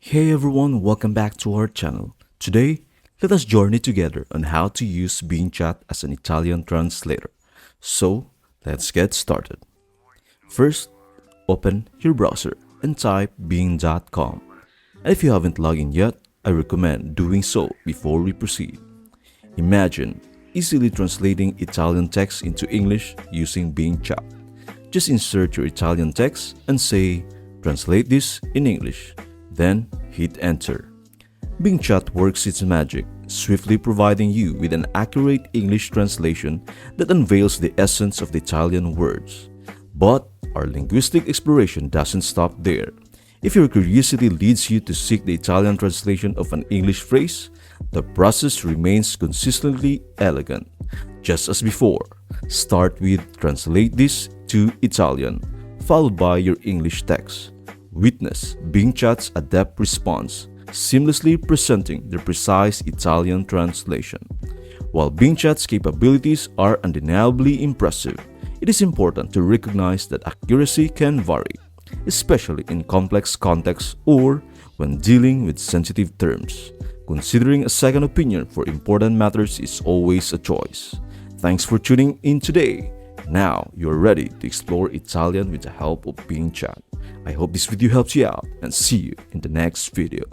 Hey everyone, welcome back to our channel. Today, let us journey together on how to use Bing Chat as an Italian translator. So, let's get started. First, open your browser and type bing.com. And if you haven't logged in yet, I recommend doing so before we proceed. Imagine easily translating Italian text into English using Bing Chat. Just insert your Italian text and say, "Translate this in English." Then hit enter. Bing Chat works its magic, swiftly providing you with an accurate English translation that unveils the essence of the Italian words. But our linguistic exploration doesn't stop there. If your curiosity leads you to seek the Italian translation of an English phrase, the process remains consistently elegant. Just as before, start with "Translate this to Italian," followed by your English text. Witness Bing Chat's adept response, seamlessly presenting the precise Italian translation. While Bing Chat's capabilities are undeniably impressive, it is important to recognize that accuracy can vary, especially in complex contexts or when dealing with sensitive terms. Considering a second opinion for important matters is always a choice. Thanks for tuning in today. Now you're ready to explore Italian with the help of Bing Chat. I hope this video helps you out and see you in the next video.